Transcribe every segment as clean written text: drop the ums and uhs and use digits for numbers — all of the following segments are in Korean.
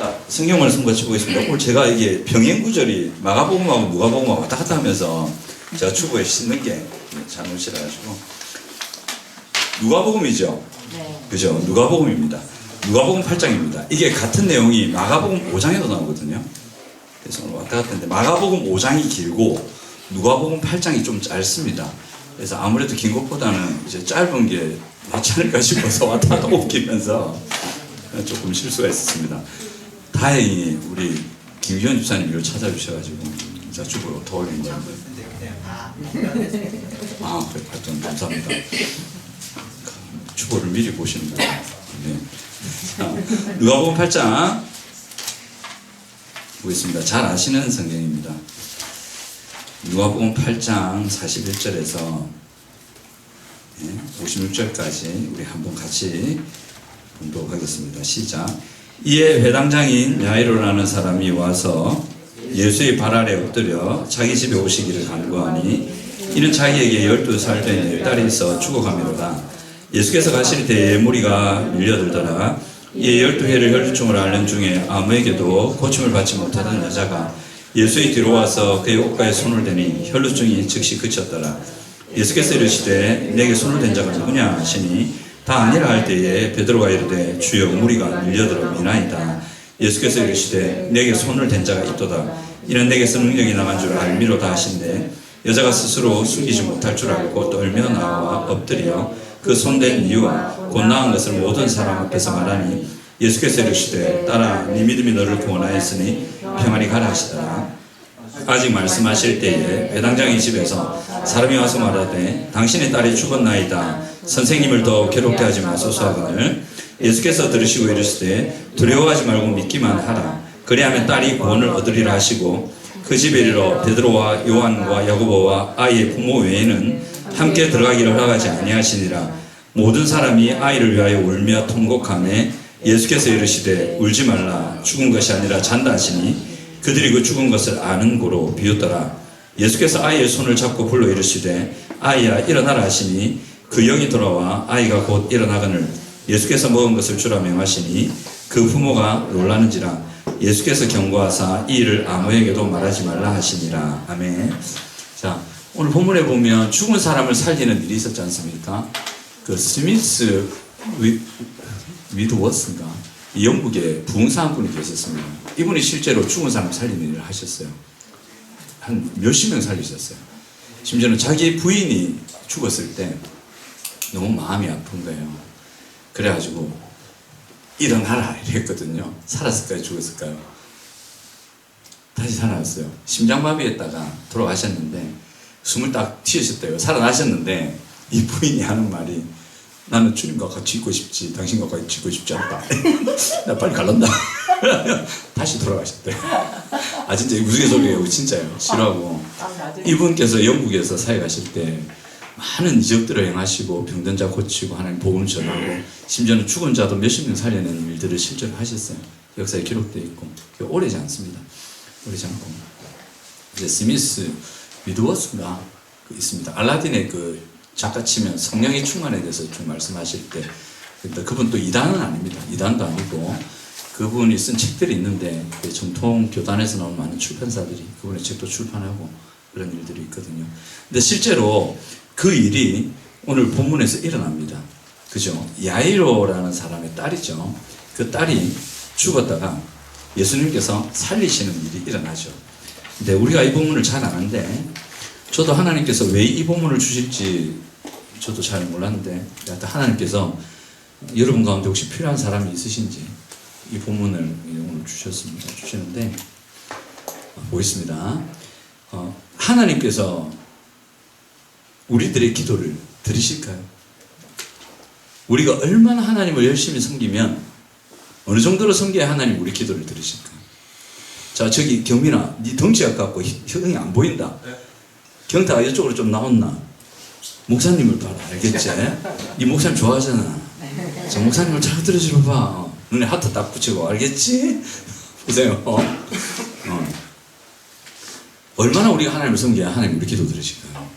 자, 성경 말씀 같이 보겠습니다. 오늘 제가 이게 병행 구절이 마가복음하고 누가복음하고 왔다 갔다 하면서 제가 추구에 씻는 게 잘못이라 가지고 누가복음이죠. 네. 그죠? 누가복음입니다. 누가복음 8장입니다. 이게 같은 내용이 마가복음 5장에도 나오거든요. 그래서 오늘 왔다 갔다 했는데 마가복음 5장이 길고 누가복음 8장이 좀 짧습니다. 그래서 아무래도 긴 것보다는 이제 짧은 게 낫지 않을까 싶어서 왔다 갔다 옮기면서 조금 실수가 있었습니다. 다행히 우리 김기현 집사님 이걸 찾아주셔가지고 진짜 주부로 도와드린 겁니다. 아, 그래, 발전 감사합니다. 주보를 미리 보시는 거예요. 네. 누가복음 8장 보겠습니다. 잘 아시는 성경입니다. 누가복음 8장 41절에서 56절까지 우리 한번 같이 봉독하겠습니다. 시작. 이에 회당장인 야이로라는 사람이 와서 예수의 발 아래 엎드려 자기 집에 오시기를 간구하니 이는 자기에게 12살 된 딸이 있어 죽어가미로다. 예수께서 가실 때에 무리가 밀려들더라. 이에 12회를 혈루증을 앓는 중에 아무에게도 고침을 받지 못하던 여자가 예수의 뒤로 와서 그의 옷가에 손을 대니 혈루증이 즉시 그쳤더라. 예수께서 이르시되 내게 손을 댄 자가 누구냐 하시니 다 아니라 할 때에 베드로가 이르되 주여 무리가 밀려들어 미나이다. 예수께서 이르시되 내게 손을 댄 자가 있도다. 이는 내게서 능력이 나간 줄 알미로다 하신대 여자가 스스로 숨기지 못할 줄 알고 떨며 나와 엎드려 그 손댄 이유와 곧 나은 것을 모든 사람 앞에서 말하니 예수께서 이르시되 딸아 네 믿음이 너를 구원하였으니 평안히 가라 하시더라. 아직 말씀하실 때에 회당장의 집에서 사람이 와서 말하되 당신의 딸이 죽었나이다. 선생님을 더 괴롭게 하지 마소서 하거늘 예수께서 들으시고 이르시되 두려워하지 말고 믿기만 하라. 그리하면 딸이 구원을 얻으리라 하시고 그 집에 이르러 베드로와 요한과 야고보와 아이의 부모 외에는 함께 들어가기를 허락하지 아니하시니라. 모든 사람이 아이를 위하여 울며 통곡하매 예수께서 이르시되 울지 말라. 죽은 것이 아니라 잔다 하시니 그들이 그 죽은 것을 아는 고로 비웃더라. 예수께서 아이의 손을 잡고 불러 이르시되 아이야 일어나라 하시니 그 영이 돌아와 아이가 곧 일어나거늘 예수께서 먹은 것을 주라 명하시니 그 부모가 놀라는지라. 예수께서 경고하사 이 일을 아무에게도 말하지 말라 하시니라. 아멘. 자, 오늘 본문에 보면 죽은 사람을 살리는 일이 있었지 않습니까? 그 스미스 위드워스인가? 이 영국에 부흥사한 분이 계셨습니다. 이분이 실제로 죽은 사람 살리는 일을 하셨어요. 한 몇십 명 살리셨어요. 심지어는 자기 부인이 죽었을 때 너무 마음이 아픈 거예요. 그래가지고 일어나라 이랬거든요. 살았을까요? 죽었을까요? 다시 살아났어요. 심장마비했다가 돌아가셨는데 숨을 딱 튀으셨대요. 살아나셨는데 이 부인이 하는 말이 나는 주님과 같이 있고 싶지 당신과 같이 있고 싶지 않다. 나 빨리 갈란다. 다시 돌아가셨대요. 아 진짜 우스갯소리예요. 진짜예요. 싫어하고 이분께서 영국에서 사역하실 때 많은 이적들을 행하시고 병든 자 고치고 하나님 복음을 전하고 심지어는 죽은 자도 몇십 명 살려내는 일들을 실제로 하셨어요. 역사에 기록되어 있고 오래지 않습니다. 오래지 않고 이제 스미스 위드워스가 있습니다. 알라딘의 그 작가 치면 성령의 충만에 대해서 좀 말씀하실 때 그분 또 이단은 아닙니다. 이단도 아니고 그분이 쓴 책들이 있는데 정통 교단에서 나온 많은 출판사들이 그분의 책도 출판하고 그런 일들이 있거든요. 근데 실제로 그 일이 오늘 본문에서 일어납니다. 그죠? 야이로라는 사람의 딸이죠. 그 딸이 죽었다가 예수님께서 살리시는 일이 일어나죠. 근데 우리가 이 본문을 잘 아는데 저도 하나님께서 왜 이 본문을 주실지 저도 잘 몰랐는데 하나님께서 여러분 가운데 혹시 필요한 사람이 있으신지 이 본문을 오늘 주시는데 보겠습니다. 하나님께서 우리들의 기도를 들으실까요? 우리가 얼마나 하나님을 열심히 섬기면 어느 정도로 섬겨야 하나님 우리 기도를 들으실까요? 자 저기 경민아 네 덩치가 같고 혀등이 안 보인다. 경타가 이쪽으로 좀 나왔나? 목사님을 봐라. 알겠지? 이 목사님 좋아하잖아. 저 목사님을 잘 들어줘봐. 눈에 하트 딱 붙이고 알겠지? 보세요. 얼마나 우리가 하나님을 섬겨야 하나님 우리 기도 들으실까요?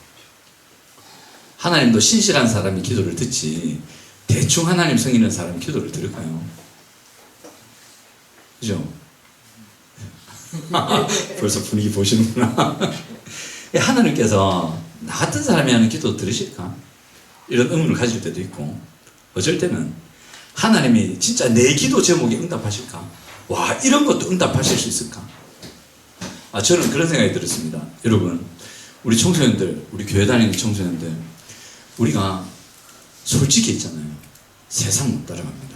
하나님도 신실한 사람이 기도를 듣지 대충 하나님 섬기는 사람이 기도를 들을까요? 그죠? 벌써 분위기 보시는구나. 하나님께서 나 같은 사람이 하는 기도 들으실까? 이런 의문을 가질 때도 있고, 어쩔 때는 하나님이 진짜 내 기도 제목에 응답하실까? 와, 이런 것도 응답하실 수 있을까? 저는 그런 생각이 들었습니다. 여러분, 우리 청소년들, 우리 교회 다니는 청소년들, 우리가 솔직히 있잖아요. 세상 못 따라갑니다.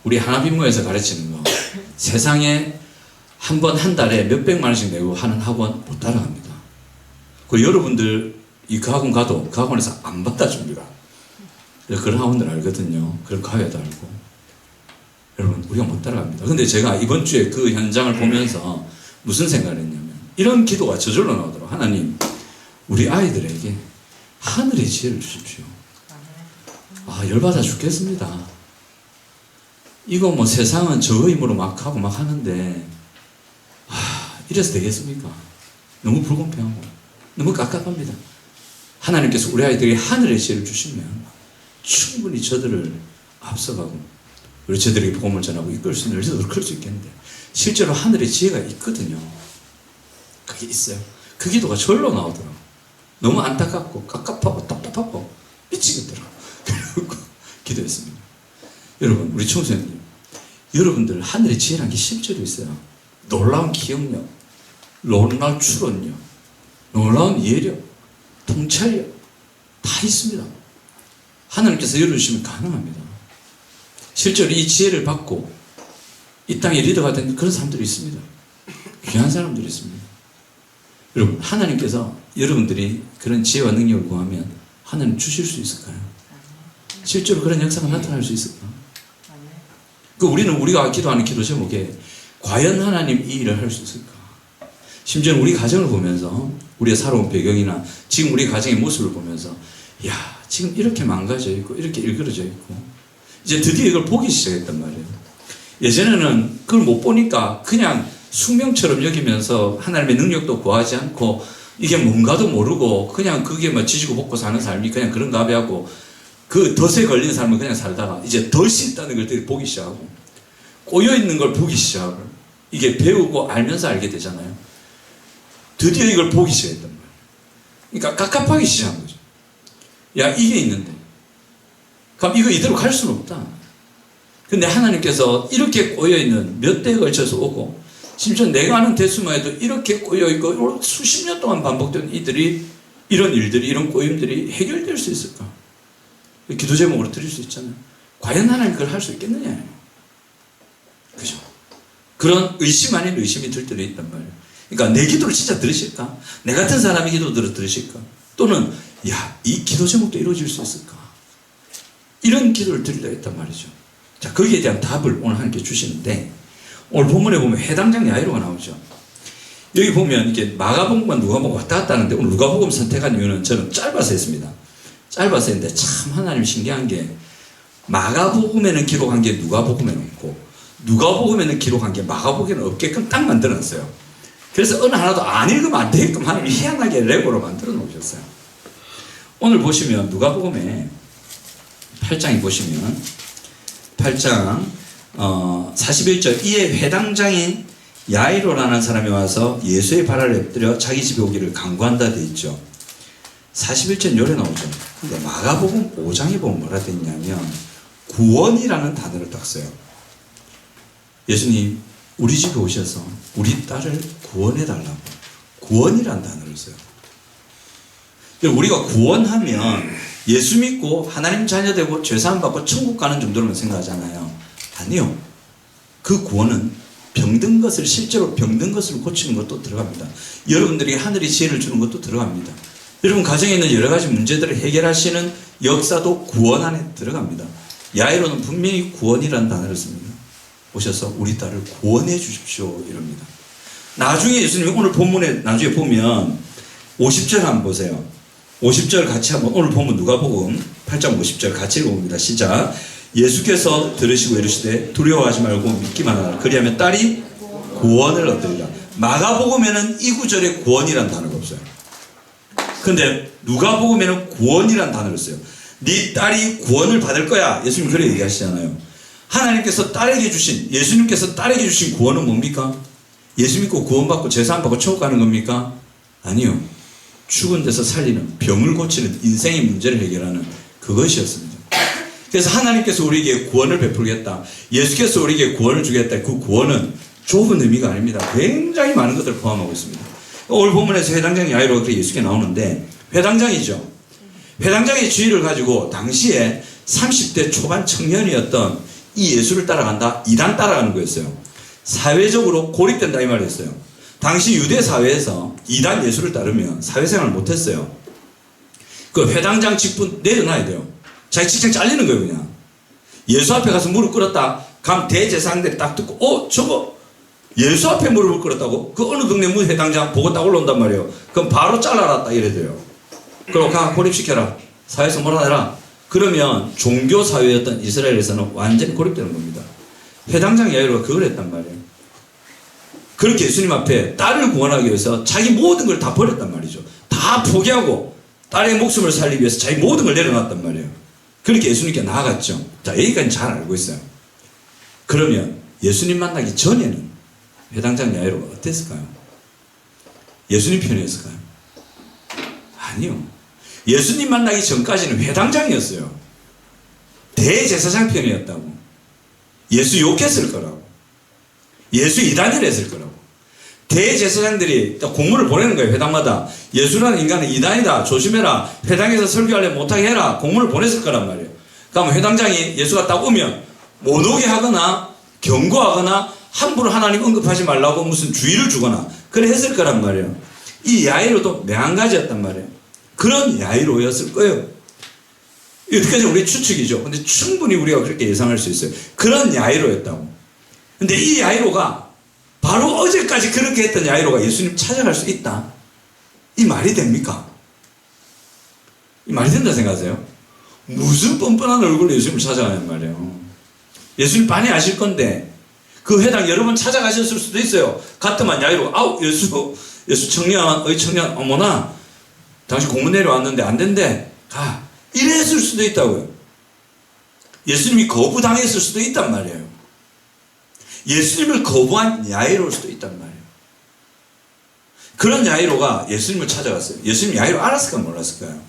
우리 하나빈모에서 가르치는 거, 세상에 한 번 한 달에 몇백만 원씩 내고 하는 학원 못 따라갑니다. 그리고 여러분들 그 학원 가도 그 학원에서 안 받아줍니다. 그런 학원들 알거든요. 그런 과외도 알고. 여러분, 우리가 못 따라갑니다. 근데 제가 이번 주에 그 현장을 보면서 무슨 생각을 했냐면, 이런 기도가 저절로 나오더라고요. 하나님, 우리 아이들에게 하늘의 지혜를 주십시오. 열받아 죽겠습니다. 이거 뭐 세상은 저 힘으로 막 하고 막 하는데, 이래서 되겠습니까? 너무 불공평하고, 너무 깝깝합니다. 하나님께서 우리 아이들에게 하늘의 지혜를 주시면 충분히 저들을 앞서가고, 우리 저들에게 복음을 전하고 이끌 수 있는 열쇠도 클 수 있겠는데, 실제로 하늘의 지혜가 있거든요. 그게 있어요. 그 기도가 절로 나오더라고요. 너무 안타깝고 깝깝하고 답답하고 미치겠더라고요. 그리고 기도했습니다. 여러분, 우리 청소년님, 여러분들 하늘의 지혜라는 게 실제로 있어요. 놀라운 기억력, 놀라운 추론력, 놀라운 이해력, 통찰력 다 있습니다. 하나님께서 열어주시면 가능합니다. 실제로 이 지혜를 받고 이 땅의 리더가 된 그런 사람들이 있습니다. 귀한 사람들이 있습니다. 여러분, 하나님께서 여러분들이 그런 지혜와 능력을 구하면 하나님 주실 수 있을까요? 실제로 그런 역사가 나타날 수 있을까? 우리는 우리가 기도하는 기도 제목에 과연 하나님 이 일을 할 수 있을까? 심지어 우리 가정을 보면서 우리의 살아온 배경이나 지금 우리 가정의 모습을 보면서, 지금 이렇게 망가져 있고 이렇게 일그러져 있고, 이제 드디어 이걸 보기 시작했단 말이에요. 예전에는 그걸 못 보니까 그냥 숙명처럼 여기면서 하나님의 능력도 구하지 않고 이게 뭔가도 모르고 그냥 그게 뭐 지지고 볶고 사는 삶이 그냥 그런가 하고, 그 덫에 걸린 삶을 그냥 살다가 이제 덫이 있다는 걸 보기 시작하고, 꼬여있는 걸 보기 시작하고, 이게 배우고 알면서 알게 되잖아요. 드디어 이걸 보기 시작했단 말이에요. 그러니까 깝깝하기 시작한 거죠. 이게 있는데 그럼 이거 이대로 갈 수는 없다. 근데 하나님께서 이렇게 꼬여있는 몇 대에 걸쳐서 오고, 심지어 내가 아는 대수만 해도 이렇게 꼬여있고 수십 년 동안 반복된 이런 일들이, 이런 꼬임들이 해결될 수 있을까? 기도 제목으로 드릴 수 있잖아요. 과연 하나님 그걸 할 수 있겠느냐? 그죠? 그런 의심 아닌 의심이 들 때도 있단 말이에요. 그러니까 내 기도를 진짜 들으실까? 내 같은 사람의 기도들을 들으실까? 또는 이 기도 제목도 이루어질 수 있을까? 이런 기도를 드리려 했단 말이죠. 자, 거기에 대한 답을 오늘 하나님께 주시는데, 오늘 본문에 보면 해당장 야이로가 나오죠. 여기 보면 이게 마가복음과 누가복음 왔다 갔다 하는데, 오늘 누가복음 선택한 이유는 저는 짧아서 했습니다. 짧아서 했는데 참 하나님 신기한 게, 마가복음에는 기록한 게 누가복음에는 없고, 누가복음에는 기록한 게 마가복음에는 없게끔 딱 만들어놨어요. 그래서 어느 하나도 안 읽으면 안 되게끔 하나님이 희한하게 레고로 만들어 놓으셨어요. 오늘 보시면 누가복음에 8장에 보시면 8장 41절, 이에 회당장인 야이로라는 사람이 와서 예수의 발 아래 엎드려 자기 집에 오기를 간구한다 되어 있죠. 41절 요래 나오죠. 근데 마가복음 5장에 보면 뭐라 되어 있냐면 구원이라는 단어를 딱 써요. 예수님 우리 집에 오셔서 우리 딸을 구원해달라고 구원이라는 단어를 써요. 우리가 구원하면 예수 믿고 하나님 자녀 되고 죄사함 받고 천국 가는 정도로만 생각하잖아요. 아니요. 그 구원은 병든 것을, 실제로 병든 것을 고치는 것도 들어갑니다. 여러분들에게 하늘의 지혜를 주는 것도 들어갑니다. 여러분 가정에 있는 여러 가지 문제들을 해결하시는 역사도 구원 안에 들어갑니다. 야이로는 분명히 구원이라는 단어를 씁니다. 오셔서 우리 딸을 구원해 주십시오 이럽니다. 나중에 예수님이 오늘 본문에 나중에 보면 50절 한번 보세요. 50절 같이 한번, 오늘 보면 누가복음 8장 50절 같이 읽어봅니다. 시작. 예수께서 들으시고 이르시되 두려워하지 말고 믿기만 하라. 그리하면 딸이 구원을 얻으리라. 마가복음에는 이 구절에 구원이란 단어가 없어요. 근데 누가복음에는 구원이란 단어를 써요. 네 딸이 구원을 받을 거야. 예수님 그렇게 얘기하시잖아요. 하나님께서 딸에게 주신, 예수님께서 딸에게 주신 구원은 뭡니까? 예수 믿고 구원받고 제사함받고 천국 가는 겁니까? 아니요. 죽은 데서 살리는, 병을 고치는 인생의 문제를 해결하는 그것이었습니다. 그래서 하나님께서 우리에게 구원을 베풀겠다, 예수께서 우리에게 구원을 주겠다. 그 구원은 좁은 의미가 아닙니다. 굉장히 많은 것들을 포함하고 있습니다. 오늘 본문에서 회당장 야이로가 그렇게 예수께 나오는데, 회당장이죠. 회당장의 지위를 가지고 당시에 30대 초반 청년이었던 이 예수를 따라간다, 이단 따라가는 거였어요. 사회적으로 고립된다 이 말이었어요. 당시 유대 사회에서 이단 예수를 따르면 사회생활을 못했어요. 그 회당장 직분 내려놔야 돼요. 자기 직장 잘리는 거예요. 그냥 예수 앞에 가서 무릎 꿇었다 감 대제사장들이 딱 듣고 저거 예수 앞에 무릎을 꿇었다고? 그 어느 동네 회당장 보고 딱 올라온단 말이에요. 그럼 바로 잘라라 딱 이래 돼요. 그럼 가 고립시켜라, 사회에서 몰아내라. 그러면 종교사회였던 이스라엘에서는 완전히 고립되는 겁니다. 회당장 야이로가 그걸 했단 말이에요. 그렇게 예수님 앞에 딸을 구원하기 위해서 자기 모든 걸 다 버렸단 말이죠. 다 포기하고 딸의 목숨을 살리기 위해서 자기 모든 걸 내려놨단 말이에요. 그렇게 예수님께 나아갔죠. 자, 여기까지 잘 알고 있어요. 그러면 예수님 만나기 전에는 회당장 야이로가 어땠을까요? 예수님 편이었을까요? 아니요. 예수님 만나기 전까지는 회당장이었어요. 대제사장 편이었다고. 예수 욕했을 거라고. 예수 이단을 했을 거라고. 대제사장들이 공문을 보내는 거예요. 회당마다. 예수라는 인간은 이단이다, 조심해라, 회당에서 설교하려 못하게 해라, 공문을 보냈을 거란 말이에요. 그럼 회당장이 예수가 딱 오면 못 오게 하거나 경고하거나 함부로 하나님 언급하지 말라고 무슨 주의를 주거나 그래 했을 거란 말이에요. 이 야이로도 매한가지였단 말이에요. 그런 야이로였을 거예요. 여기까지 우리 추측이죠. 근데 충분히 우리가 그렇게 예상할 수 있어요. 그런 야이로였다고. 근데 이 야이로가 바로 어제까지 그렇게 했던 야이로가 예수님 찾아갈 수 있다, 이 말이 됩니까? 이 말이 된다 생각하세요? 무슨 뻔뻔한 얼굴로 예수님을 찾아가냔 말이에요. 예수님 많이 아실 건데 그 회당 여러 번 찾아가셨을 수도 있어요. 갔더만 야이로가 아우 예수 청년, 어이 청년, 어머나 당신 공문 내려왔는데 안 된대, 가, 이랬을 수도 있다고요. 예수님이 거부당했을 수도 있단 말이에요. 예수님을 거부한 야이로일 수도 있단 말이에요. 그런 야이로가 예수님을 찾아갔어요. 예수님 야이로 알았을까 몰랐을까요?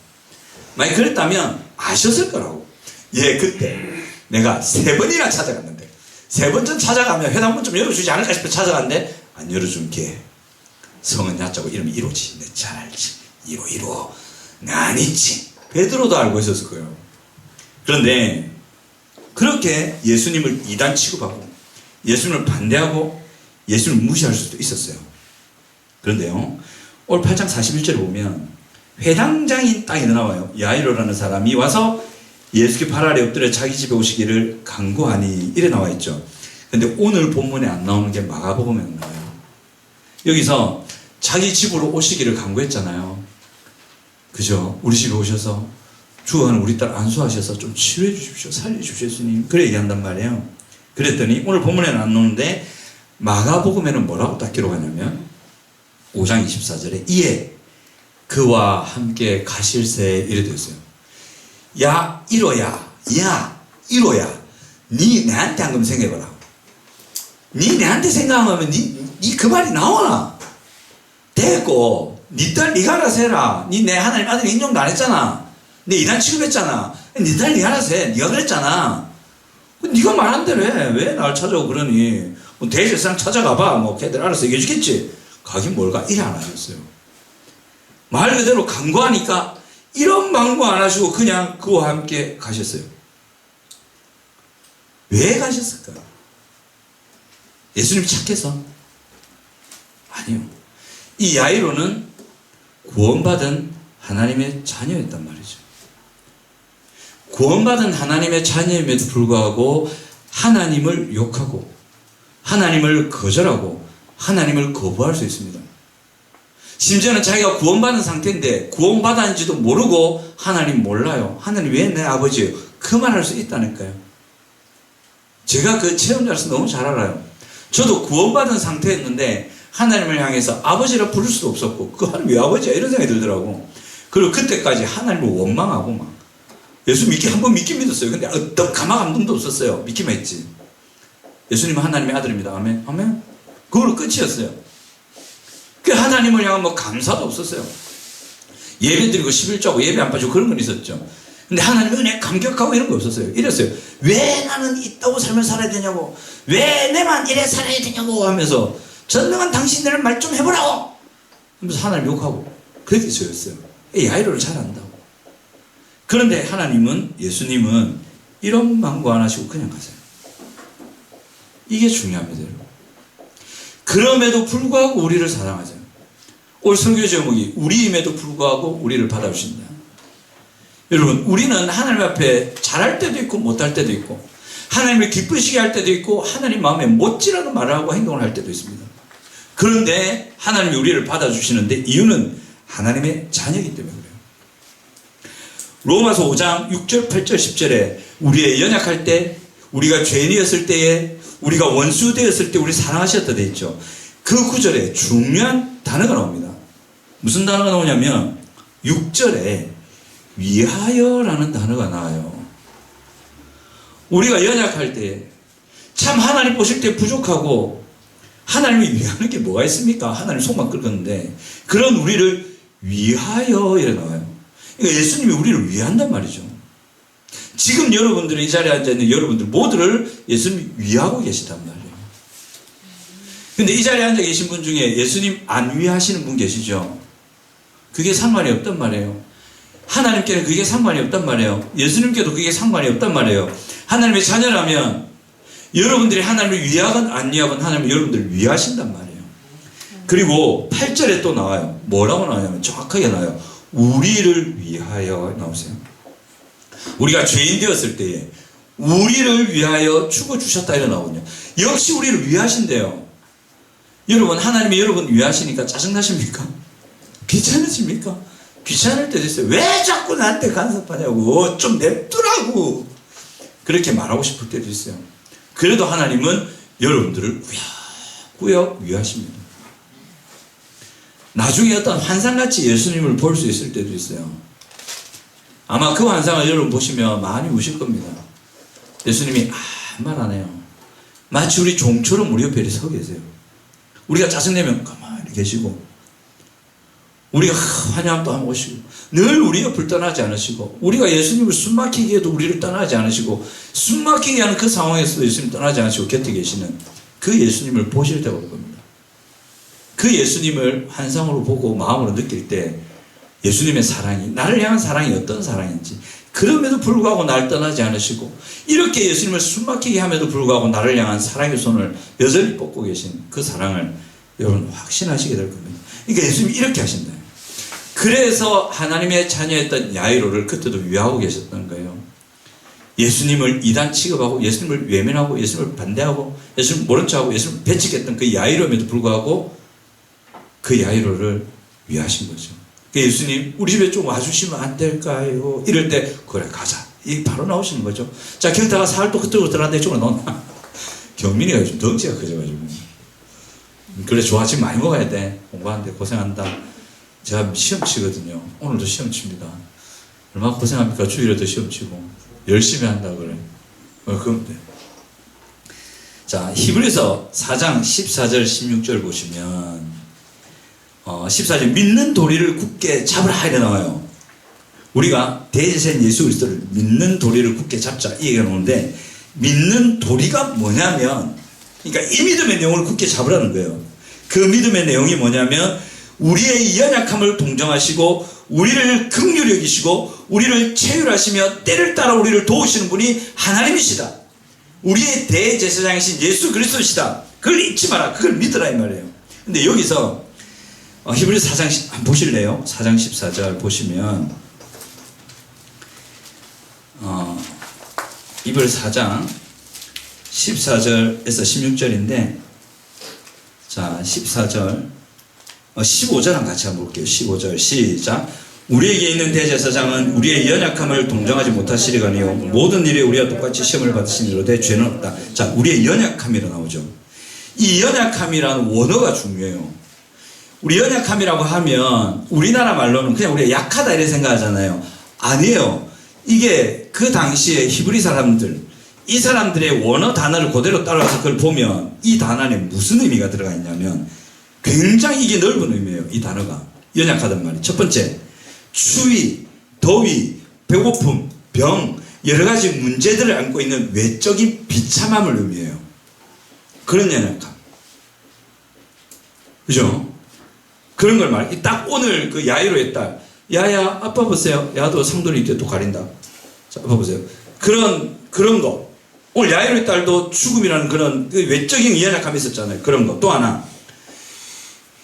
만약 그랬다면 아셨을 거라고. 예, 그때 내가 3번이나 찾아갔는데 3번 전 찾아가면 회당문 좀 열어주지 않을까 싶어 찾아갔는데 안 열어준 게 성은 야자고 이름이 이로지, 내 잘 알지, 이로 난 있지. 베드로도 알고 있었을 거예요. 그런데 그렇게 예수님을 이단 취급하고 예수님을 반대하고 예수님을 무시할 수도 있었어요. 그런데요, 오늘 8장 41절에 보면 회당장인 땅에 나와요. 야이로라는 사람이 와서 예수께 발 아래 엎드려 자기 집에 오시기를 간구하니, 이래 나와 있죠. 근데 오늘 본문에 안 나오는 게 마가복음에 나와요. 여기서 자기 집으로 오시기를 간구했잖아요. 그죠? 우리 집에 오셔서 죽어가는 우리 딸 안수하셔서 좀 치료해 주십시오, 살려 주십시오 예수님, 그래 얘기한단 말이에요. 그랬더니 오늘 본문에는 안 나오는데 마가복음에는 뭐라고 딱 기록하냐면 5장 24절에 이에 그와 함께 가실새 이래 되었어요. 야 이로야, 야 이로야, 니 내한테 한번 생각해봐라. 니 내한테 생각하면 니 그 말이 나오나? 됐고 니 딸 니가 알아서 해라. 니 내 하나님 아들 인정도 안 했잖아. 내 이단 취급했잖아. 니 딸 니가 알아서 해. 니가 그랬잖아. 니가 말한 대로 해. 왜 날 찾아오고 그러니? 뭐 대제사장 찾아가봐. 뭐 걔들 알아서 얘기해 주겠지. 가긴 뭘까? 이래 안 하셨어요. 말 그대로 간구하니까 이런 방구 안 하시고 그냥 그와 함께 가셨어요. 왜 가셨을까? 예수님 착해서? 아니요. 이 야이로는 구원받은 하나님의 자녀였단 말이죠. 구원받은 하나님의 자녀임에도 불구하고 하나님을 욕하고 하나님을 거절하고 하나님을 거부할 수 있습니다. 심지어는 자기가 구원받은 상태인데 구원받았는지도 모르고 하나님 몰라요, 하나님 왜 내 아버지예요, 그 말 할 수 있다니까요. 제가 그 체험자로서 너무 잘 알아요. 저도 구원받은 상태였는데 하나님을 향해서 아버지라 부를 수도 없었고 그 하나님 왜 아버지야 이런 생각이 들더라고. 그리고 그때까지 하나님을 원망하고 막 예수 한번 믿긴 믿었어요. 근데 어떤 가망 감동도 없었어요. 믿기만 했지. 예수님은 하나님의 아들입니다. 아멘. 아멘. 그걸로 끝이었어요. 그 하나님을 향한 뭐 감사도 없었어요. 예배 드리고 11조하고 예배 안 빠지고 그런 건 있었죠. 근데 하나님의 은혜 감격하고 이런 거 없었어요. 이랬어요. 왜 나는 있다고 삶을 살아야 되냐고, 왜 내만 이래 살아야 되냐고 하면서 전능한 당신들은 말 좀 해보라고 하면서 하나님 욕하고 그렇게 저였어요. 야이로를 잘 안다고. 그런데 하나님은, 예수님은 이런 망구 안 하시고 그냥 가세요. 이게 중요합니다, 여러분. 그럼에도 불구하고 우리를 사랑하세요. 오늘 설교 제목이 우리임에도 불구하고 우리를 받아주신다. 여러분, 우리는 하나님 앞에 잘할 때도 있고 못할 때도 있고, 하나님을 기쁘시게 할 때도 있고, 하나님 마음에 못지라는 말을 하고 행동을 할 때도 있습니다. 그런데 하나님이 우리를 받아주시는데 이유는 하나님의 자녀이기 때문에 그래요. 로마서 5장 6절, 8절, 10절에 우리의 연약할 때, 우리가 죄인이었을 때에, 우리가 원수 되었을 때 우리 사랑하셨다 되어 있죠. 그 구절에 중요한 단어가 나옵니다. 무슨 단어가 나오냐면 6절에 위하여라는 단어가 나와요. 우리가 연약할 때, 참 하나님 보실 때 부족하고, 하나님이 위하는 게 뭐가 있습니까? 하나님 속만 긁었는데 그런 우리를 위하여 이래 나와요. 그러니까 예수님이 우리를 위한단 말이죠. 지금 여러분들이 이 자리에 앉아있는 여러분들 모두를 예수님이 위하고 계시단 말이에요. 근데 이 자리에 앉아 계신 분 중에 예수님 안 위하시는 분 계시죠? 그게 상관이 없단 말이에요. 하나님께는 그게 상관이 없단 말이에요. 예수님께도 그게 상관이 없단 말이에요. 하나님의 자녀라면 여러분들이 하나님을 위하건 안 위하건 하나님은 여러분들을 위하신단 말이에요. 그리고 8절에 또 나와요. 뭐라고 나오냐면 정확하게 나와요. 우리를 위하여 나오세요. 우리가 죄인 되었을 때에 우리를 위하여 죽어주셨다 이래 나오거든요. 역시 우리를 위하신대요. 여러분, 하나님이 여러분 위하시니까 짜증나십니까? 귀찮으십니까? 귀찮을 때도 있어요. 왜 자꾸 나한테 간섭하냐고, 좀 냅두라고 그렇게 말하고 싶을 때도 있어요. 그래도 하나님은 여러분들을 꾸역꾸역 위하십니다. 나중에 어떤 환상같이 예수님을 볼 수 있을 때도 있어요. 아마 그 환상을 여러분 보시면 많이 우실 겁니다. 예수님이 아무 말 안 해요. 마치 우리 종처럼 우리 옆에 서 계세요. 우리가 짜증내면 가만히 계시고, 우리가 환영도 하고 오시고, 늘 우리 옆을 떠나지 않으시고, 우리가 예수님을 숨막히게 해도 우리를 떠나지 않으시고, 숨막히게 하는 그 상황에서도 예수님 떠나지 않으시고 곁에 계시는 그 예수님을 보실 때가 올 겁니다. 그 예수님을 환상으로 보고 마음으로 느낄 때 예수님의 사랑이, 나를 향한 사랑이 어떤 사랑인지, 그럼에도 불구하고 나를 떠나지 않으시고 이렇게 예수님을 숨막히게 함에도 불구하고 나를 향한 사랑의 손을 여전히 뻗고 계신 그 사랑을 여러분 확신하시게 될 겁니다. 그러니까 예수님이 이렇게 하신다. 그래서 하나님의 자녀였던 야이로를 그때도 위하고 계셨던 거예요. 예수님을 이단 취급하고, 예수님을 외면하고, 예수님을 반대하고, 예수님을 모른 척하고, 예수님을 배척했던 그 야이로임에도 불구하고 그 야이로를 위하신 거죠. 예수님, 우리 집에 좀 와주시면 안 될까요? 이럴 때 그래 가자, 이 바로 나오시는 거죠. 자, 거기다가 살 또 그쪽으로 들어갔는데 이쪽으로 넣나? 경민이가 요즘 덩치가 커져가지고 그래, 좋아, 지금 많이 먹어야 돼. 공부하는데 고생한다. 제가 시험 치거든요. 오늘도 시험 칩니다. 얼마나 고생합니까? 주일에도 시험 치고 열심히 한다 그래. 그럼 돼. 자, 히브리서 4장 14절 16절 보시면 14절 믿는 도리를 굳게 잡으라 이래 나와요. 우리가 대제사장 예수 그리스도를 믿는 도리를 굳게 잡자 이 얘기가 나오는데, 믿는 도리가 뭐냐면, 그러니까 이 믿음의 내용을 굳게 잡으라는 거예요. 그 믿음의 내용이 뭐냐면 우리의 연약함을 동정하시고 우리를 긍휼히 여기시고 우리를 체휼하시며 때를 따라 우리를 도우시는 분이 하나님이시다. 우리의 대제사장이신 예수 그리스도시다. 그걸 잊지 마라. 그걸 믿으라 이 말이에요. 근데 여기서 히브리서 4장 한번 보실래요? 4장 14절 보시면 히브리서 4장 14절에서 16절인데, 자 14절 15절랑 같이 한번 볼게요. 15절 시작. 우리에게 있는 대제사장은 우리의 연약함을 동정하지 못하시리거니요 모든 일에 우리와 똑같이 시험을 받으시니로되 죄는 없다. 자, 우리의 연약함이라 나오죠. 이 연약함이라는 원어가 중요해요. 우리 연약함이라고 하면 우리나라 말로는 그냥 우리가 약하다 이렇게 생각하잖아요. 아니에요. 이게 그 당시에 히브리 사람들, 이 사람들의 원어 단어를 그대로 따라서 그걸 보면 이 단어 안에 무슨 의미가 들어가 있냐면 굉장히 이게 넓은 의미예요. 이 단어가 연약하단 말이에요. 첫 번째, 추위, 더위, 배고픔, 병, 여러 가지 문제들을 안고 있는 외적인 비참함을 의미해요. 그런 연약함. 그죠? 그런 걸 말해. 딱 오늘 그 야이로의 딸, 야야, 아빠 보세요. 야도 상돈이 이때 또 가린다. 자, 아빠 보세요. 그런 거. 오늘 야이로의 딸도 죽음이라는 그런 그 외적인 연약함이 있었잖아요. 그런 거. 또 하나,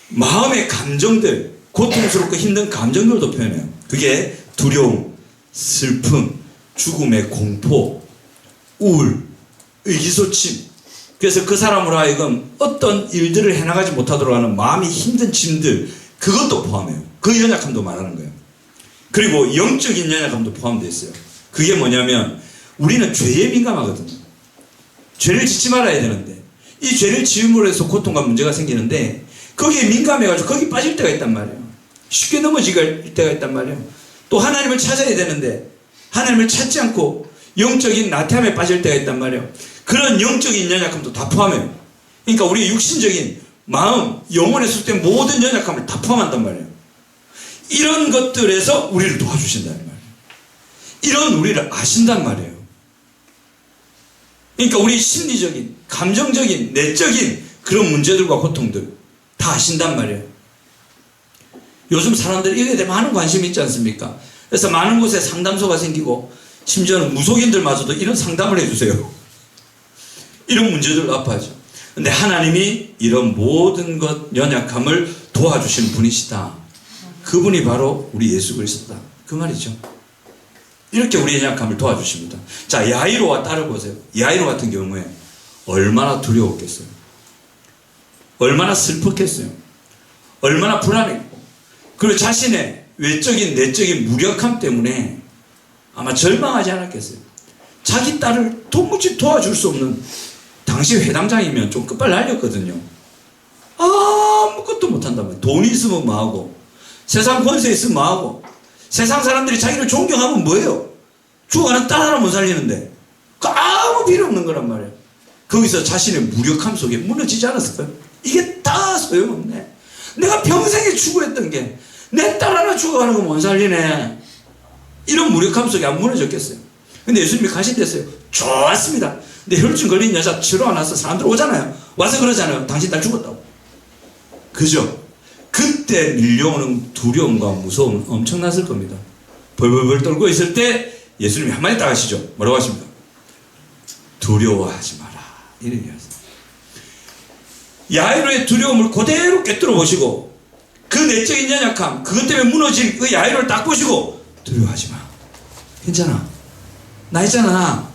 마음의 감정들, 고통스럽고 힘든 감정들도 표현해요. 그게 두려움, 슬픔, 죽음의 공포, 우울, 의기소침. 그래서 그 사람으로 하여금 어떤 일들을 해나가지 못하도록 하는 마음이 힘든 짐들, 그것도 포함해요. 그 연약함도 말하는 거예요. 그리고 영적인 연약함도 포함되어 있어요. 그게 뭐냐면 우리는 죄에 민감하거든요. 죄를 짓지 말아야 되는데 이 죄를 지음으로 해서 고통과 문제가 생기는데 거기에 민감해가지고 거기 빠질 때가 있단 말이에요. 쉽게 넘어질 때가 있단 말이에요. 또 하나님을 찾아야 되는데 하나님을 찾지 않고 영적인 나태함에 빠질 때가 있단 말이에요. 그런 영적인 연약함도 다 포함해요. 그러니까 우리 육신적인 마음, 영혼에 있을 모든 연약함을 다 포함한단 말이에요. 이런 것들에서 우리를 도와주신다는 말이에요. 이런 우리를 아신단 말이에요. 그러니까 우리 심리적인, 감정적인, 내적인 그런 문제들과 고통들 다 아신단 말이에요. 요즘 사람들이 이거에 대해 많은 관심이 있지 않습니까? 그래서 많은 곳에 상담소가 생기고 심지어는 무속인들마저도 이런 상담을 해주세요. 이런 문제들로 아파하죠. 근데 하나님이 이런 모든 것 연약함을 도와주시는 분이시다. 그분이 바로 우리 예수 그리스도다. 그 말이죠. 이렇게 우리 연약함을 도와주십니다. 자, 야이로와 딸을 보세요. 야이로 같은 경우에 얼마나 두려웠겠어요. 얼마나 슬펐겠어요. 얼마나 불안했고 그리고 자신의 외적인 내적인 무력함 때문에 아마 절망하지 않았겠어요. 자기 딸을 도무지 도와줄 수 없는, 당시 회당장이면 좀 끝발 날렸거든요. 아무것도 못한단 말이에요. 돈이 있으면 뭐하고 세상 권세 있으면 뭐하고 세상 사람들이 자기를 존경하면 뭐예요? 죽어가는 딸 하나 못 살리는데 아무 필요 없는 거란 말이에요. 거기서 자신의 무력함 속에 무너지지 않았을까요? 이게 다 소용없네. 내가 평생에 추구했던 게 내 딸 하나 죽어가는 거 못 살리네. 이런 무력함 속에 안 무너졌겠어요. 근데 예수님이 가신댔어요. 좋았습니다. 근데 혈증 걸린 여자 치료 안 와서 사람들 오잖아요. 와서 그러잖아요. 당신 딸 죽었다고. 그죠? 그때 밀려오는 두려움과 무서움은 엄청났을 겁니다. 벌벌벌 떨고 있을 때 예수님이 한마디 딱 하시죠. 뭐라고 하십니까? 두려워하지 마라. 이런 얘기하세요. 야이로의 두려움을 그대로 꿰뚫어 보시고 그 내적인 연약함, 그것 때문에 무너진 그 야이로를 딱 보시고 두려워하지 마. 괜찮아. 나 있잖아.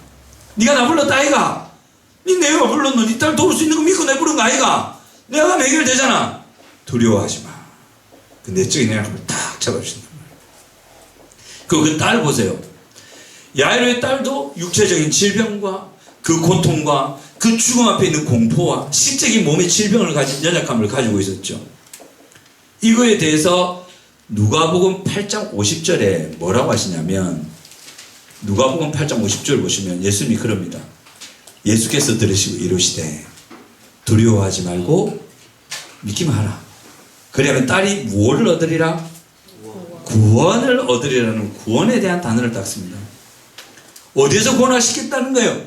네가 나 불렀다 아이가. 내가 불렀노. 네 딸 도울 수 있는 거 믿고 내 부른 거 아이가. 내가 가면 해결되잖아. 두려워하지 마. 그 내적인 연약함을 딱 잡아주신단 말이에요. 그 딸 보세요. 야이로의 딸도 육체적인 질병과 그 고통과 그 죽음 앞에 있는 공포와 실적인 몸의 질병을 가진 연약함을 가지고 있었죠. 이거에 대해서 누가복음 8장 50절에 뭐라고 하시냐면 누가복음 8장 50절 보시면 예수님이 그럽니다. 예수께서 들으시고 이르시되 두려워하지 말고 믿기만 하라. 그러면 딸이 무엇을 얻으리라? 구원을 얻으리라는 구원에 대한 단어를 딱 씁니다. 어디에서 구원하시겠다는 거예요?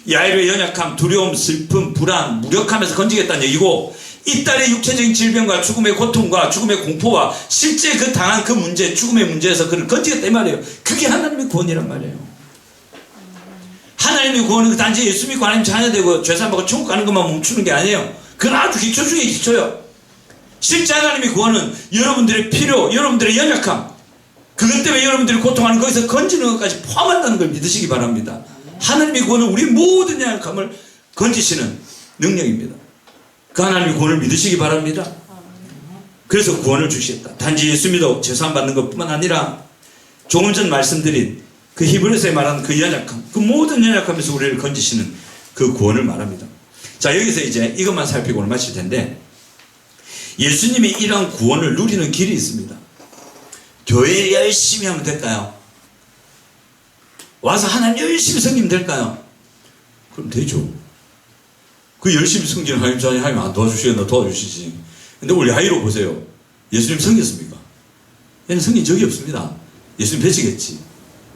야이로의 연약함, 두려움, 슬픔, 불안, 무력함에서 건지겠다는 얘기고 이 딸의 육체적인 질병과 죽음의 고통과 죽음의 공포와 실제 그 당한 그 문제, 죽음의 문제에서 그를 건지겠다 이 말이에요. 그게 하나님의 구원이란 말이에요. 하나님의 구원은 단지 예수 믿고 하나님 자녀되고 죄사함 받고 천국 가는 것만 멈추는 게 아니에요. 그건 아주 기초 중에 기초예요. 실제 하나님의 구원은 여러분들의 필요, 여러분들의 연약함, 그것 때문에 여러분들이 고통하는 거기서 건지는 것까지 포함한다는 걸 믿으시기 바랍니다. 하나님의 구원은 우리 모든 연약함을 건지시는 능력입니다. 그 하나님의 구원을 믿으시기 바랍니다. 그래서 구원을 주시겠다. 단지 예수 믿어 죄사함 받는 것뿐만 아니라 조금 전 말씀드린 그 히브리서에 말하는 그 연약함, 그 모든 연약함에서 우리를 건지시는 그 구원을 말합니다. 자, 여기서 이제 이것만 살피고 오늘 마칠 텐데 예수님이 이러한 구원을 누리는 길이 있습니다. 교회 열심히 하면 될까요? 와서 하나님 열심히 섬기면 될까요? 그럼 되죠. 그 열심히 섬기는 하나님 안 도와주시겠나? 도와주시지. 근데 우리 야이로 보세요. 예수님 섬겼습니까? 얘는 섬긴 적이 없습니다. 예수님 배치겠지.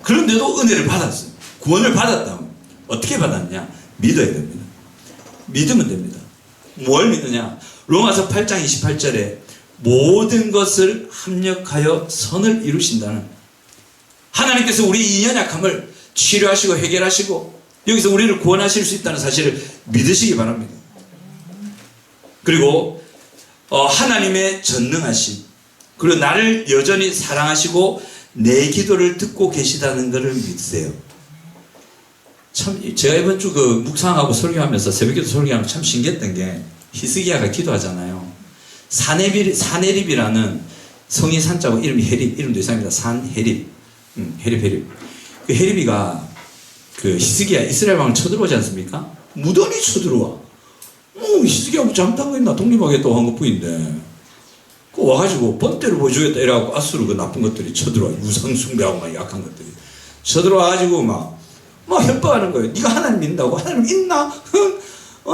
그런데도 은혜를 받았어요. 구원을 받았다. 어떻게 받았냐? 믿어야 됩니다. 믿으면 됩니다. 뭘 믿느냐? 로마서 8장 28절에 모든 것을 합력하여 선을 이루신다는, 하나님께서 우리 이 연약함을 치료하시고 해결하시고 여기서 우리를 구원하실 수 있다는 사실을 믿으시기 바랍니다. 그리고 하나님의 전능하심, 그리고 나를 여전히 사랑하시고 내 기도를 듣고 계시다는 것을 믿으세요. 참 제가 이번 주 그 묵상하고 설교하면서 새벽기도 설교하면 참 신기했던 게, 히스기야가 기도하잖아요. 사네립이라는 성이 산자고 이름이 헤립, 이름도 이상합니다. 산헤립, 헤립. 그 헤립이가 그 히스기야 이스라엘 왕을 쳐들어오지 않습니까? 무던히 쳐들어와. 히스기야 뭐 잘못한 거 있나? 독립하겠다고 한 것뿐인데 그 와가지고 번대를 보여주겠다 이래갖고 아수르 그 나쁜 것들이 쳐들어와. 우상 숭배하고 막 약한 것들이 쳐들어와가지고 막 협박하는 거예요. 네가 하나님 믿는다고? 하나님 있나?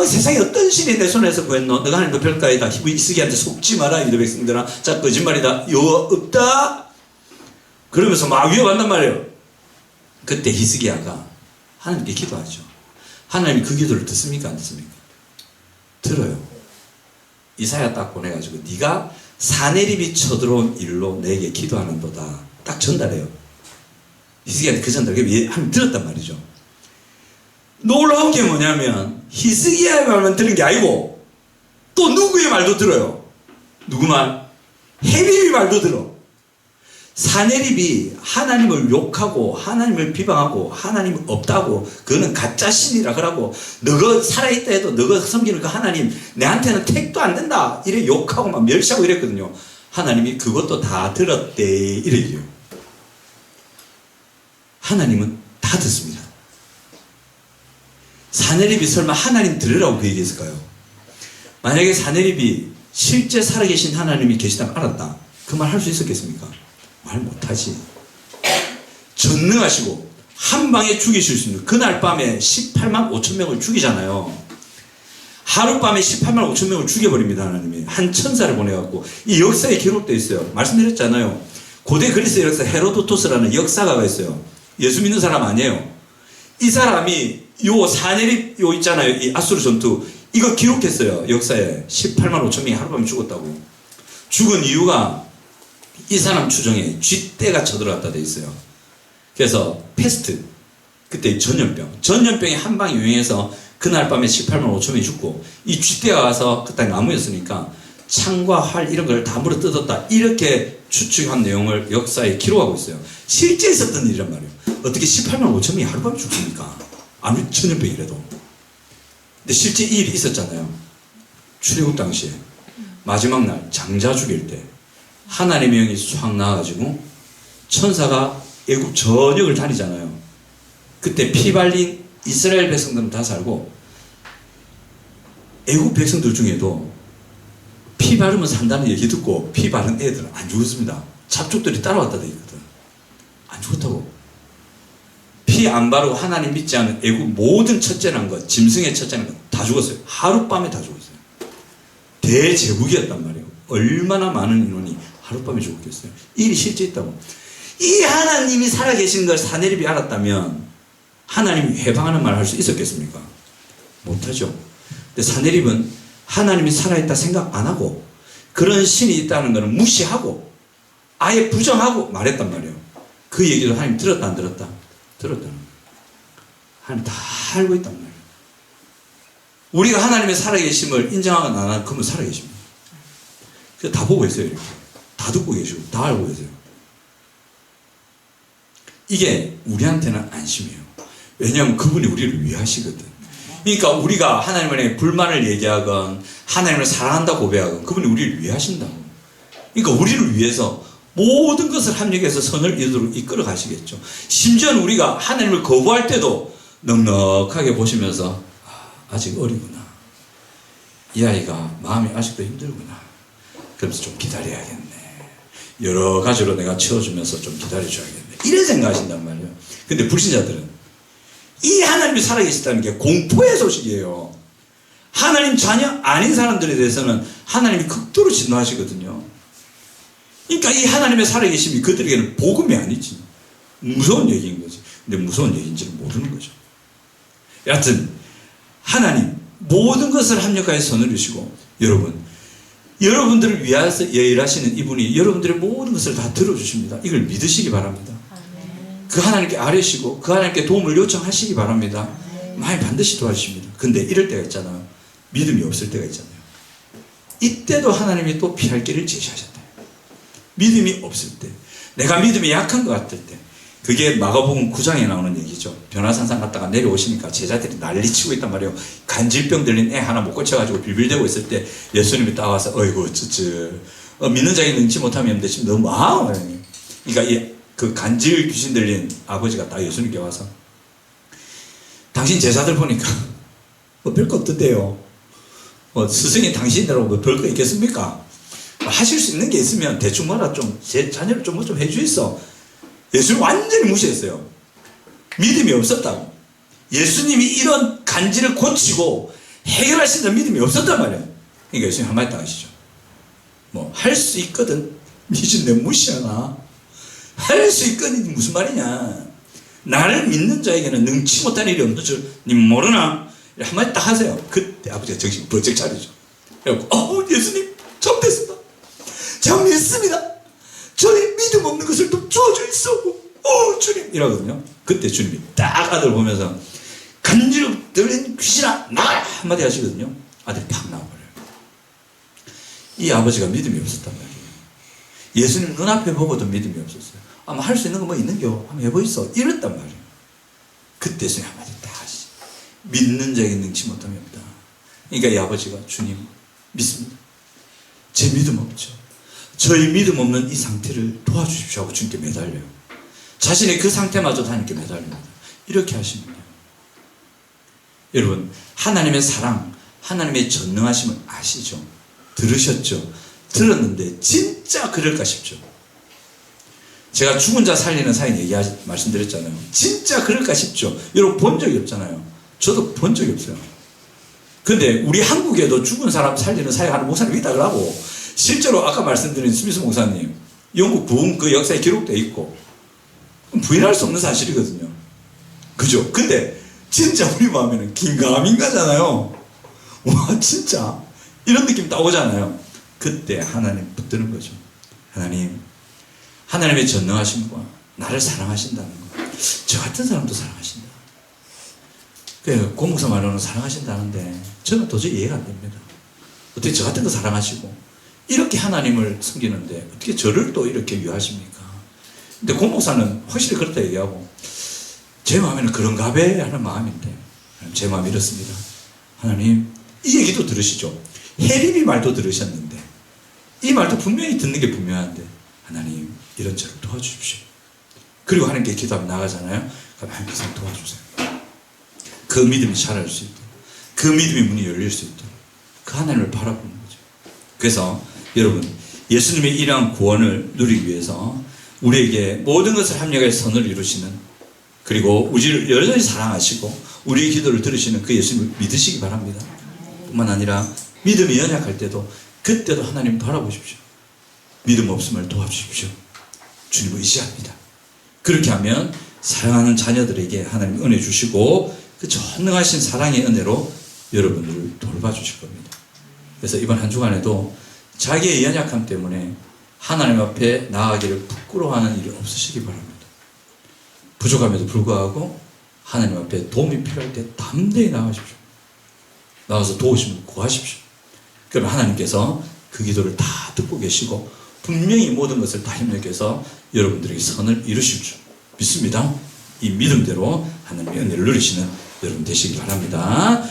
세상에 어떤 신이 내 손에서 구했노? 너가 하나님도 별가이다. 히스기야한테 속지 마라. 유다 백성들아. 자, 거짓말이다. 여호와 없다. 그러면서 막 위협한단 말이에요. 그때 히스기야가 하나님께 기도하죠. 하나님이 그 기도를 듣습니까? 안 듣습니까? 들어요. 이사야 딱 보내가지고 네가 사네립이 쳐들어온 일로 내게 기도하는도다. 딱 전달해요. 히스기야한테 그 전달을 하나님 들었단 말이죠. 놀라운 게 뭐냐면 히스기야의 말만 들은 게 아니고 또 누구의 말도 들어요. 누구 말? 헤립의 말도 들어. 사네립이 하나님을 욕하고 하나님을 비방하고 하나님 없다고, 그거는 가짜 신이라 그러고, 너가 살아있다 해도 너가 섬기는 그 하나님 내한테는 택도 안 된다 이래 욕하고 막 멸시하고 이랬거든요. 하나님이 그것도 다 들었대 이래요. 하나님은 다 듣습니다. 사네립이 설마 하나님 들으라고 그 얘기했을까요? 만약에 사네립이 실제 살아계신 하나님이 계시다면 알았다, 그 말 할 수 있었겠습니까? 말 못하지. 전능하시고 한 방에 죽이실 수 있는, 그날 밤에 18만 5천 명을 죽이잖아요. 하룻밤에 18만 5천 명을 죽여버립니다. 하나님이 한 천사를 보내갖고. 이 역사에 기록되어 있어요. 말씀드렸잖아요. 고대 그리스 역사 헤로도토스라는 역사가가 있어요. 예수 믿는 사람 아니에요. 이 사람이 요 사네립 요 있잖아요. 이 아수르 전투 이거 기록했어요. 역사에 18만 5천 명이 하룻밤에 죽었다고. 죽은 이유가 이 사람 추정에 쥐떼가 쳐들어갔다 돼 있어요. 그래서 패스트, 그때 전염병이 한 방에 유행해서 그날 밤에 18만 5천 명이 죽고, 이 쥐떼가 와서 그때 나무였으니까 창과 활 이런 걸 다 물어 뜯었다, 이렇게 추측한 내용을 역사에 기록하고 있어요. 실제 있었던 일이란 말이에요. 어떻게 18만 5천 명이 하룻밤에 죽습니까? 아무리 전염병이라도. 근데 실제 이 일이 있었잖아요. 출애굽 당시에 마지막 날 장자 죽일 때 하나님의 영이 쫙 나와가지고 천사가 애굽 전역을 다니잖아요. 그때 피 발린 이스라엘 백성들은 다 살고, 애굽 백성들 중에도 피 바르면 산다는 얘기 듣고 피 바른 애들은 안 죽었습니다. 잡족들이 따라왔다 돼 있거든. 안 죽었다고. 피 안 바르고 하나님 믿지 않은 애굽 모든 첫째란 것, 짐승의 첫째란 것 다 죽었어요. 하룻밤에 다 죽었어요. 대제국이었단 말이에요. 얼마나 많은 인원이 하룻밤에 죽었겠어요. 이 일이 실제 있다고. 이 하나님이 살아계신 걸 사네립이 알았다면 하나님이 해방하는 말을 할 수 있었겠습니까? 못하죠. 근데 사네립은 하나님이 살아있다 생각 안 하고, 그런 신이 있다는 것을 무시하고 아예 부정하고 말했단 말이에요. 그 얘기도 하나님 들었다 안 들었다? 들었다는 거예요. 하나님 다 알고 있단 말이에요. 우리가 하나님의 살아계심을 인정하거나 안 하거나 그러면 살아계십니다. 그래서 다 보고 있어요. 이렇게. 다 듣고 계시고 다 알고 계세요. 이게 우리한테는 안심이에요. 왜냐하면 그분이 우리를 위하시거든. 그러니까 우리가 하나님에 불만을 얘기하건 하나님을 사랑한다고 고백하건 그분이 우리를 위하신다고. 그러니까 우리를 위해서 모든 것을 합력해서 선을 이끌어 가시겠죠. 심지어는 우리가 하나님을 거부할 때도 넉넉하게 보시면서 아직 어리구나, 이 아이가 마음이 아직도 힘들구나, 그러면서 좀 기다려야겠네, 여러 가지로 내가 채워주면서 좀 기다려줘야겠네, 이래 생각하신단 말이에요. 근데 불신자들은 이 하나님이 살아계시다는 게 공포의 소식이에요. 하나님 자녀 아닌 사람들에 대해서는 하나님이 극도로 진노하시거든요. 그러니까 이 하나님의 살아계심이 그들에게는 복음이 아니지, 무서운 얘기인 거지. 근데 무서운 얘기인지는 모르는 거죠. 여하튼 하나님 모든 것을 합력하여 선을 이루시고, 여러분들을 위하여 일하시는 이분이 여러분들의 모든 것을 다 들어주십니다. 이걸 믿으시기 바랍니다. 그 하나님께 아뢰시고 그 하나님께 도움을 요청하시기 바랍니다. 많이 반드시 도와주십니다. 근데 이럴 때가 있잖아요. 믿음이 없을 때가 있잖아요. 이때도 하나님이 또 피할 길을 제시하셨다. 믿음이 없을 때, 내가 믿음이 약한 것 같을 때, 그게 마가복음 9장에 나오는 얘기죠. 변화산상 갔다가 내려오시니까 제자들이 난리치고 있단 말이에요. 간질병 들린 애 하나 못 고쳐가지고 빌빌대고 있을 때 예수님이 따와서 어이구 믿는 자에게 능치 못하면 지금 너무 그러니까 그 간질 귀신 들린 아버지가 딱 예수님께 와서, 당신 제자들 보니까 뭐 별거 없던데요. 스승이 당신이라고 뭐 별거 있겠습니까? 하실 수 있는 게 있으면 대충 뭐라 좀 제 자녀를 좀 해주있어. 예수님 완전히 무시했어요. 믿음이 없었다고. 예수님이 이런 간질을 고치고 해결하신다는 믿음이 없었단 말이에요. 그러니까 예수님 한마디 딱 하시죠. 뭐 할 수 있거든. 니 지금 내 무시하나? 할 수 있거든. 무슨 말이냐? 나를 믿는 자에게는 능치 못한 일이 없는 줄 니 모르나? 한마디 딱 하세요. 그때 아버지가 정신 번쩍 차리죠. 그래갖고 예수님 잘못했습니다. 제가 믿습니다. 저희 믿음 없는 것을 좀 주어주시오. 주님 이러거든요. 그때 주님이 딱 아들 보면서 간지로 들린 귀신아 나가라 한마디 하시거든요. 아들이 팍 나와버려요. 이 아버지가 믿음이 없었단 말이에요. 예수님 눈앞에 보고도 믿음이 없었어요. 아마 할 수 있는 거 뭐 있는겨? 한번 해보이소. 이랬단 말이에요. 그때 예수님 한마디 딱 하시. 믿는 자에게 능치 못함이 없다. 그러니까 이 아버지가 주님 믿습니다. 제 믿음 없죠. 저희 믿음 없는 이 상태를 도와주십시오 하고 주님께 매달려요. 자신의 그 상태마저도 하나님께 매달립니다. 이렇게 하십니다. 여러분, 하나님의 사랑, 하나님의 전능하심을 아시죠? 들으셨죠? 들었는데 진짜 그럴까 싶죠? 제가 죽은 자 살리는 사인 말씀드렸잖아요. 진짜 그럴까 싶죠? 여러분 본 적이 없잖아요. 저도 본 적이 없어요. 근데 우리 한국에도 죽은 사람 살리는 사역하는 목사님이 있다 그러고, 실제로 아까 말씀드린 스미스 목사님 영국 부흥 그 역사에 기록되어 있고 부인할 수 없는 사실이거든요. 그죠? 근데 진짜 우리 마음에는 긴가민가잖아요. 와 진짜 이런 느낌 딱 오잖아요. 그때 하나님 붙드는 거죠. 하나님의 전능하심과 나를 사랑하신다는 거. 저 같은 사람도 사랑하신다. 고목사 말로는 사랑하신다는데 저는 도저히 이해가 안 됩니다. 어떻게 저 같은 거 사랑하시고 이렇게 하나님을 섬기는데 어떻게 저를 또 이렇게 위하십니까? 근데 고목사는 확실히 그렇다 얘기하고, 제 마음에는 그런가 봐 하는 마음인데, 제 마음이 이렇습니다. 하나님 이 얘기도 들으시죠? 해림이 말도 들으셨는데 이 말도 분명히 듣는 게 분명한데, 하나님 이런 저를 도와주십시오. 그리고 하나님께 기도하면 나가잖아요. 그럼 하나님께서 도와주세요. 그 믿음이 자랄 수 있도록, 그 믿음의 문이 열릴 수 있도록 그 하나님을 바라보는 거죠. 그래서 여러분, 예수님의 이러한 구원을 누리기 위해서 우리에게 모든 것을 합력하여 선을 이루시는, 그리고 우리를 여전히 사랑하시고 우리의 기도를 들으시는 그 예수님을 믿으시기 바랍니다. 뿐만 아니라 믿음이 연약할 때도 그때도 하나님 바라보십시오. 믿음 없음을 도와주십시오. 주님을 의지합니다. 그렇게 하면 사랑하는 자녀들에게 하나님 은혜 주시고 그 전능하신 사랑의 은혜로 여러분들을 돌봐주실 겁니다. 그래서 이번 한 주간에도 자기의 연약함 때문에 하나님 앞에 나아가기를 부끄러워하는 일이 없으시기 바랍니다. 부족함에도 불구하고 하나님 앞에 도움이 필요할 때 담대히 나가십시오. 나가서 도우심을 구하십시오. 그러면 하나님께서 그 기도를 다 듣고 계시고 분명히 모든 것을 다 협력해서 여러분들에게 선을 이루실 줄 믿습니다. 이 믿음대로 하나님의 은혜를 누리시는 여러분 되시기 바랍니다.